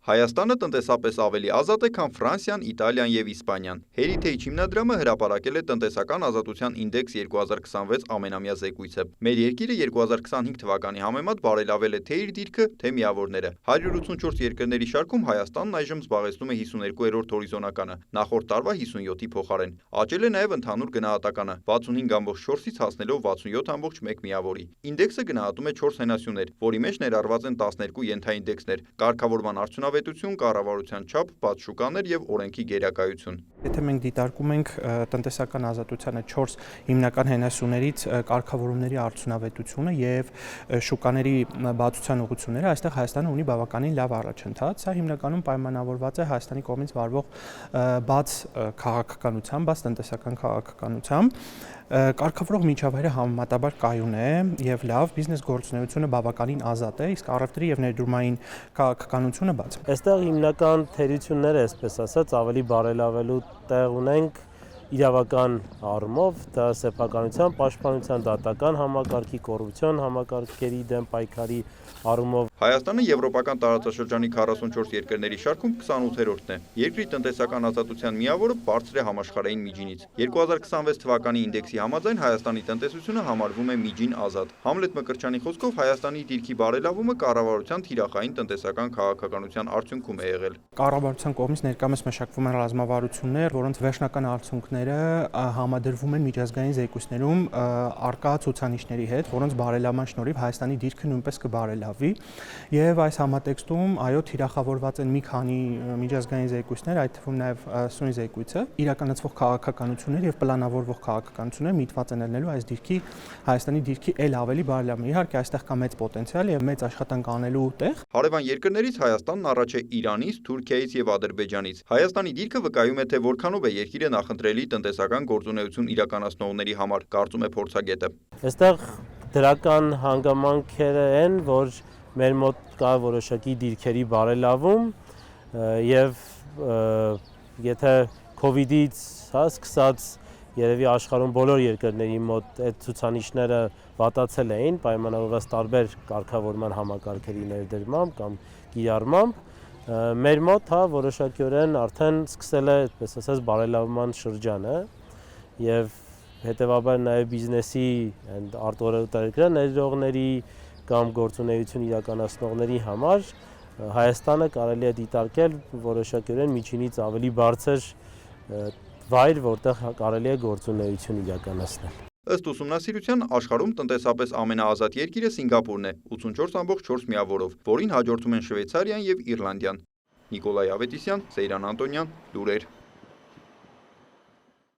Հայաստանը տնտեսապես ավելի ազատ է, քան Ֆրանսիան, Իտալիան և Իսպանիան։ Heritage հիմնադրամը հրապարակել է տնտեսական ազատության ինդեքս 2026 ամենամյա զեկույցը։ Մեր երկիրը 2025 թվականի համեմատ բարելավել է թե իր դիրքը, թե միավորները։ 184 երկրների շարքում Հայաստանն այժմ զբաղեցնում է 52-րդ հորիզոնականը, նախորդ տարվա 57-ի փոխարեն։ Աճել է նաև ընդհանուր գնահատականը 65.4-ից հասնելով 67.1 միավորի։ Ինդեքսը գնահատում է 4 հենասյուներ, որի մեջ ներառված են 12 ենթաինդեքսներ՝ կարգավորման արդյունավետություն, կառավարության չափ, բաց շուկաներ և օրենքի գերակայություն։ Եթե մենք դիտարկում ենք տնտեսական ազատությանը 4 հիմնական հենասյուներից կարգավորումների արդյունավետությունը եւ շուկաների բացության ուղղությունները, այստեղ Հայաստանը ունի բավականին լավ առաջընթաց։ Սա հիմնականում պայմանավորված է Հայաստանի կողմից վարվող բաց քաղաքականությամբ, բաց տնտեսական քաղաքականությամբ։ Կարգավորող միջավայրը համեմատաբար կայուն է եւ լավ, բիզնես գործունեությունը բավականին ազատ է, իսկ առևտրի եւ ներդրումային քաղաքականությունը բաց։ Այստեղ հիմնական թերությունները, այսպես ասած, ավելի բարելավելու տեղ ունենք իրավական առումով, դա սեփականության, պաշտպանության, դատական համակարգի, կոռուպցիոն համակարգերի դեմ պայքարի առումով։ Հայաստանը եվրոպական տարածաշրջանի 44 երկրների շարքում 28-րդն է։ Երկրի տնտեսական ազատության միավորը բարձր է համաշխարհային միջինից։ 2026 թվականի ինդեքսի համաձայն Հայաստանի տնտեսությունը համարվում է միջին ազատ։ Համլետ Մկրտչյանի խոսքով Հայաստանի դիրքի բարելավումը կառավարության թիրախային տնտեսական քաղաքականության արդյունքում է եղել։ Կառավարության կողմից ներկայումս մշակվում են ռազմավարություններ, որոնց վերջնական արդյունքները համադրվում են միջազգային զեկույցներում արկա ցուցանիշների հետ, որոնց բարելավման շնորհիվ Հայաստանի դիրքը նույնպես կբարելավի, եւ այս համատեքստում այո թիրախավորված են մի քանի միջազգային զեկույցներ, այդ թվում նաեւ սույն զեկույցը, իրականացվող քաղաքականություններ եւ պլանավորվող քաղաքականություններ միտված են ելնելու այս դիրքի Հայաստանի դիրքի ել ավելի բարելավման։ Իհարկե այստեղ կա մեծ պոտենցիալ եւ մեծ աշխատանք անելու տեղ։ Հարևան երկրներից Հայաստանն առաջ է Իրանից, Թուրքիայից եւ Ադրբեջանից։ Հայաստանի դիրքը վկայում է, թե որքանով է երկիրը նախընտրելի տնտեսական գործունեություն իրականացնողների համար, կարծում է փորձագետը։ Այստեղ դրական հանգամանքերը են, որ մեր մոտ կա որոշակի դիրքերի բարելավում եւ եթե COVID-ից սկսած երևի աշխարհում բոլոր երկրների մոտ այդ ցուցանիշները վատացել էին պայմանավորված տարբեր կարգավորման համակարգերի ներդրմամբ կամ կիրառմամբ, մեր մոտ որոշակիորեն արդեն սկսել է, այսպես ասած, բարելավման շրջանը եւ հետեւաբար նաեւ բիզնեսի արտարերկրյա ներդրողների կամ գործունեություն իրականացնողների համար Հայաստանը կարելի է դիտարկել որոշակիորեն միջինից ավելի բարձր վայր, որտեղ կարելի է գործունեություն իրականացնել։ Ըստ ուսումնասիրության աշխարհում տնտեսապես ամենաազատ երկիրը Սինգապուրն է 84.4 միավորով, որին հաջորդում են Շվեյցարիան եւ Իռլանդիան։ Նիկոլայ Ավետիսյան, Սեյրան Անտոնյան, լուրեր։